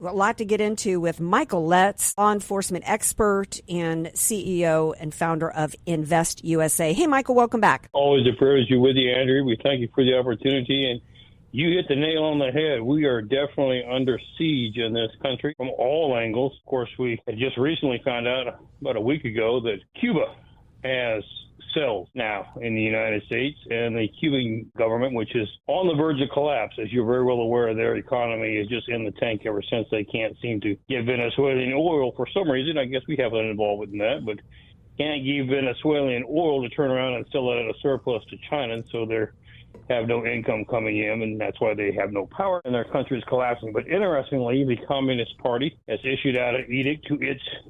A lot to get into with Michael Letts, law enforcement expert and CEO and founder of Invest USA. Hey, Michael, welcome back. Always a privilege to be with you, Andrea. We thank you for the opportunity. And you hit the nail on the head. We are definitely under siege in this country from all angles. Of course, we had just recently found out about a week ago that Cuba has cells now in the United States, and the Cuban government, which is on the verge of collapse, as you're very well aware, their economy is just in the tank ever since they can't seem to get Venezuelan oil for some reason. I guess we haven't been involved in that, but can't give Venezuelan oil to turn around and sell it at a surplus to China, and so they're have no income coming in, and that's why they have no power, and their country is collapsing. But interestingly, the Communist Party has issued out an edict to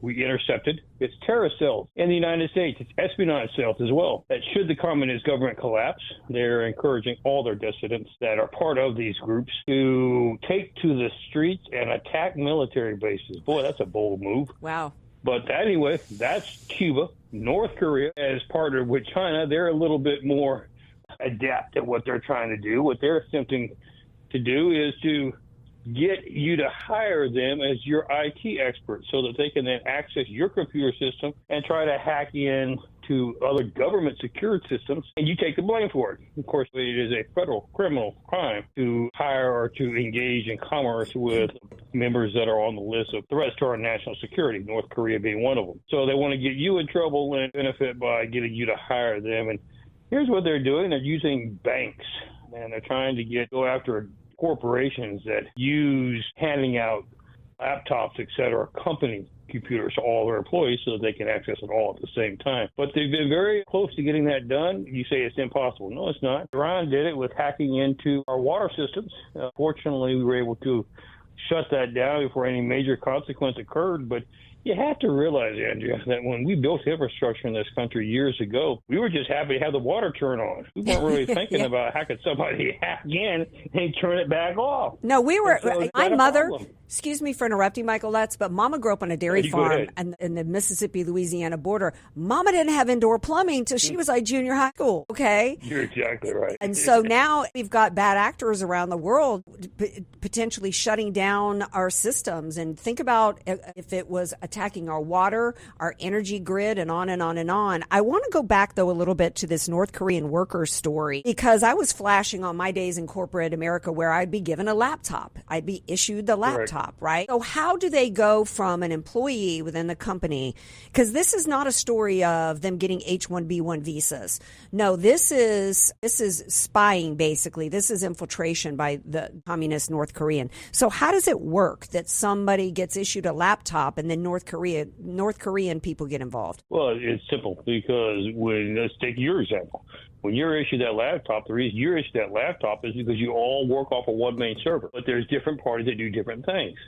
we intercepted its terrorist cells in the United States, its espionage cells as well, that should the communist government collapse, they're encouraging all their dissidents that are part of these groups to take to the streets and attack military bases. Boy, that's a bold move. Wow. But anyway, that's Cuba. North Korea has partnered with China. They're a little bit more adept at what they're trying to do. What they're attempting to do is to get you to hire them as your IT expert so that they can then access your computer system and try to hack in to other government secured systems, and you take the blame for it. Of course, it is a federal criminal crime to hire or to engage in commerce with members that are on the list of threats to our national security, North Korea being one of them. So they want to get you in trouble and benefit by getting you to hire them. And here's what they're doing. They're using banks, and they're trying to go after corporations that use handing out laptops, et cetera, company computers to all their employees so that they can access it all at the same time. But they've been very close to getting that done. You say it's impossible. No, it's not. Iran did it with hacking into our water systems. Fortunately, we were able to shut that down before any major consequence occurred. But you have to realize, Andrea, that when we built infrastructure in this country years ago, we were just happy to have the water turn on. We weren't really thinking about how could somebody hack in and turn it back off. No, we were. So my mother, excuse me for interrupting, Michael Letts, but Mama grew up on a dairy farm in the Mississippi-Louisiana border. Mama didn't have indoor plumbing until she was like junior high school, okay? You're exactly right. And so now we've got bad actors around the world potentially shutting down our systems. And think about if it was attacking our water, our energy grid, and on and on and on. I want to go back, though, a little bit to this North Korean worker story, because I was flashing on my days in corporate America where I'd be given a laptop. I'd be issued the laptop, right? So how do they go from an employee within the company? Because this is not a story of them getting H-1B1 visas. No, this is spying, basically. This is infiltration by the communist North Korean. So how does it work that somebody gets issued a laptop and then North Korean people get involved? Well, it's simple, because let's take your example. When you're issued that laptop, the reason you're issued that laptop is because you all work off of one main server, but there's different parties that do different things.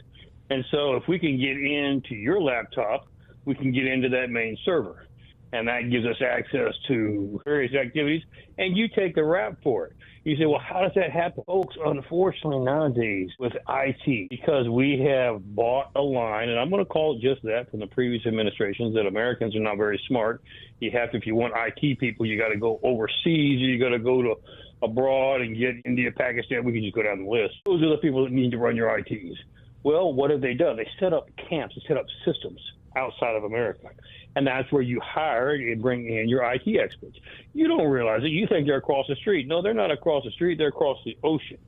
And so if we can get into your laptop, we can get into that main server, and that gives us access to various activities, and you take the rap for it. You say, well, how does that happen? Folks, unfortunately nowadays with IT, because we have bought a line, and I'm going to call it just that from the previous administrations, that Americans are not very smart. You have to, if you want IT people, you got to go overseas, or you got to go to abroad and get India, Pakistan. We can just go down the list. Those are the people that need to run your ITs. Well, what have they done? They set up camps, they set up systems outside of America. And that's where you hire and bring in your IT experts. You don't realize it. You think they're across the street. No, they're not across the street. They're across the ocean.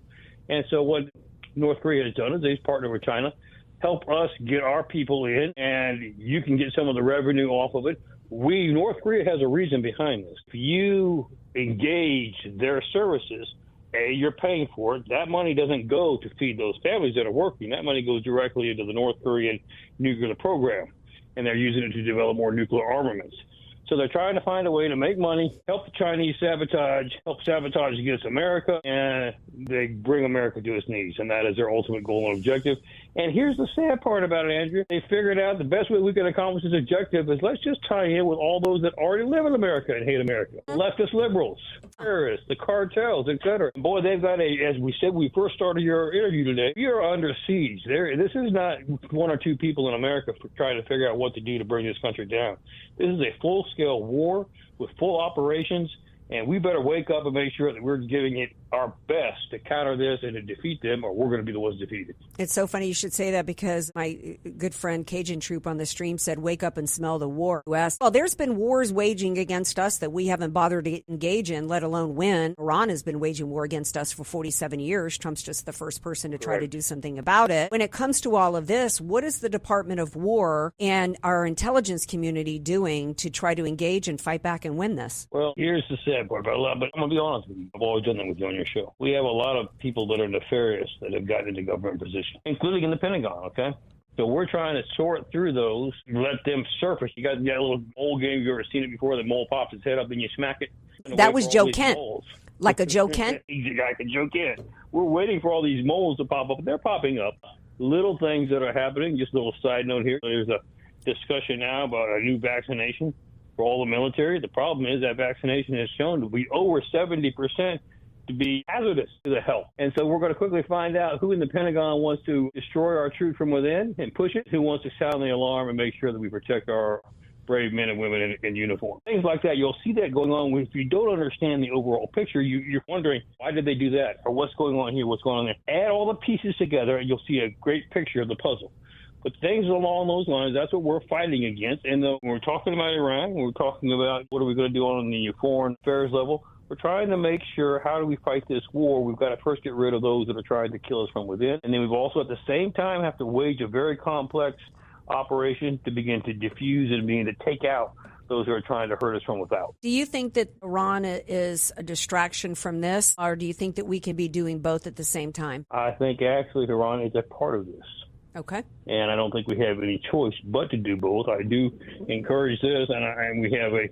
And so what North Korea has done is they've partnered with China, help us get our people in, and you can get some of the revenue off of it. North Korea has a reason behind this. If you engage their services, you're paying for it. That money doesn't go to feed those families that are working. That money goes directly into the North Korean nuclear program, and they're using it to develop more nuclear armaments. So they're trying to find a way to make money, help the Chinese help sabotage against America, and they bring America to its knees, and that is their ultimate goal and objective. And here's the sad part about it, Andrea. They figured out the best way we can accomplish this objective is let's just tie in with all those that already live in America and hate America. Leftist liberals, terrorists, the cartels, etc. Boy, they've got as we said, we first started your interview today, you're under siege. This is not one or two people in America trying to figure out what to do to bring this country down. This is a full-scale war with full operations, and we better wake up and make sure that we're giving it our best to counter this and to defeat them, or we're going to be the ones defeated. It's so funny you should say that, because my good friend Cajun Troop on the stream said, wake up and smell the war. Who asked, well, there's been wars waging against us that we haven't bothered to engage in, let alone win. Iran has been waging war against us for 47 years. Trump's just the first person to try to do something about it. When it comes to all of this, what is the Department of War and our intelligence community doing to try to engage and fight back and win this? Well, here's the sad part about it, but I'm going to be honest with you. I've always done that with you on your show. We have a lot of people that are nefarious that have gotten into government positions, including in the Pentagon, okay? So we're trying to sort through those, let them surface. You got a little mole game. You've ever seen it before? The mole pops its head up and you smack it. That was Joe Kent. Like a Joe Kent? Like a Joe Kent. We're waiting for all these moles to pop up. They're popping up. Little things that are happening. Just a little side note here. There's a discussion now about a new vaccination for all the military. The problem is that vaccination has shown to be over 70% to be hazardous to the health. And so we're going to quickly find out who in the Pentagon wants to destroy our troops from within and push it, who wants to sound the alarm and make sure that we protect our brave men and women in uniform. Things like that. You'll see that going on. If you don't understand the overall picture, you're wondering, why did they do that? Or what's going on here? What's going on there? Add all the pieces together and you'll see a great picture of the puzzle. But things along those lines, that's what we're fighting against. And when we're talking about Iran, we're talking about what are we going to do on the foreign affairs level. We're trying to make sure, how do we fight this war? We've got to first get rid of those that are trying to kill us from within. And then we've also at the same time have to wage a very complex operation to begin to diffuse and begin to take out those who are trying to hurt us from without. Do you think that Iran is a distraction from this, or do you think that we can be doing both at the same time? I think actually Iran is a part of this. Okay. And I don't think we have any choice but to do both. I do encourage this, and we have a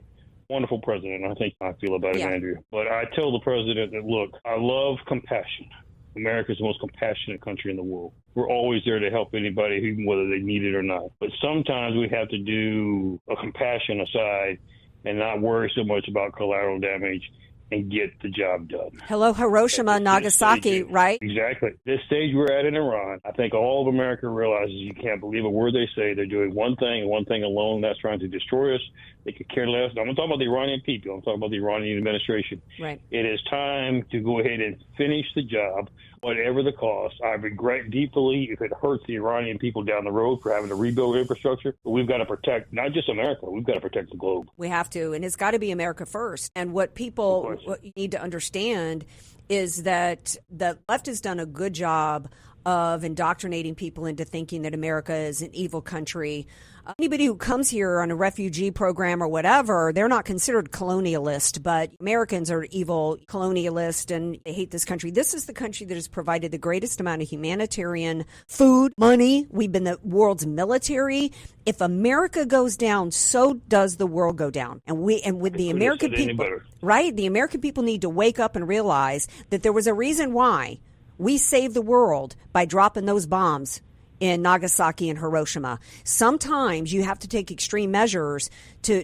wonderful president. I think I feel about it, Andrea. But I tell the president that, look, I love compassion. America is the most compassionate country in the world. We're always there to help anybody, even whether they need it or not. But sometimes we have to do a compassion aside and not worry so much about collateral damage and get the job done. Hello, Hiroshima, Nagasaki, right? Exactly. This stage we're at in Iran, I think all of America realizes you can't believe a word they say. They're doing one thing and one thing alone. That's trying to destroy us. They could care less. I'm not talking about the Iranian people. I'm talking about the Iranian administration. Right. It is time to go ahead and finish the job, whatever the cost. I regret deeply if it hurts the Iranian people down the road for having to rebuild infrastructure. But we've got to protect not just America. We've got to protect the globe. We have to, and it's got to be America first. And what you need to understand is that the left has done a good job of indoctrinating people into thinking that America is an evil country. Anybody who comes here on a refugee program or whatever, they're not considered colonialist, but Americans are evil colonialist and they hate this country. This is the country that has provided the greatest amount of humanitarian food, money. We've been the world's military. If America goes down, so does the world go down. And with the American people, right? The American people need to wake up and realize that there was a reason why we saved the world by dropping those bombs in Nagasaki and Hiroshima. Sometimes you have to take extreme measures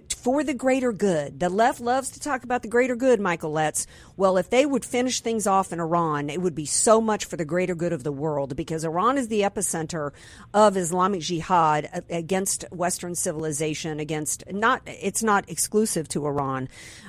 for the greater good. The left loves to talk about the greater good, Michael Letts. Well, if they would finish things off in Iran, it would be so much for the greater good of the world, because Iran is the epicenter of Islamic jihad against Western civilization, it's not exclusive to Iran.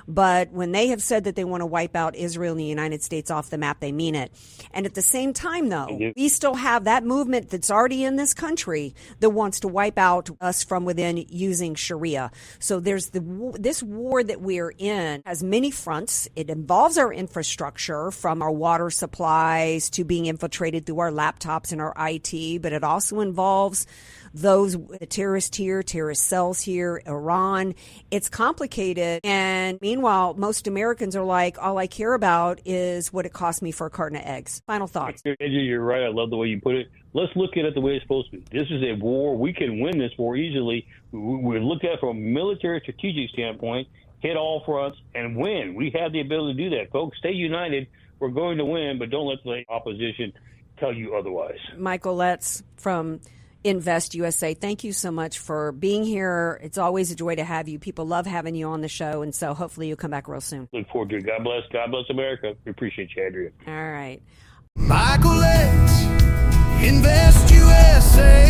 But when they have said that they want to wipe out Israel and the United States off the map, they mean it. And at the same time, though, we still have that movement that's already in this country that wants to wipe out us from within using Sharia. So there's this war that we're in has many fronts. It involves our infrastructure, from our water supplies to being infiltrated through our laptops and our IT, but it also involves the terrorist here, terrorist cells here, Iran. It's complicated. And meanwhile, most Americans are like, all I care about is what it cost me for a carton of eggs. Final thoughts. You're right. I love the way you put it. Let's look at it the way it's supposed to be. This is a war. We can win this war easily. We look at it from a military strategic standpoint, hit all fronts, and win. We have the ability to do that. Folks, stay united. We're going to win, but don't let the opposition tell you otherwise. Michael Letts from Invest USA, thank you so much for being here. It's always a joy to have you. People love having you on the show, and so hopefully you'll come back real soon. Look forward to it. God bless. God bless America. We appreciate you, Andrea. All right. Michael Letts, Invest USA.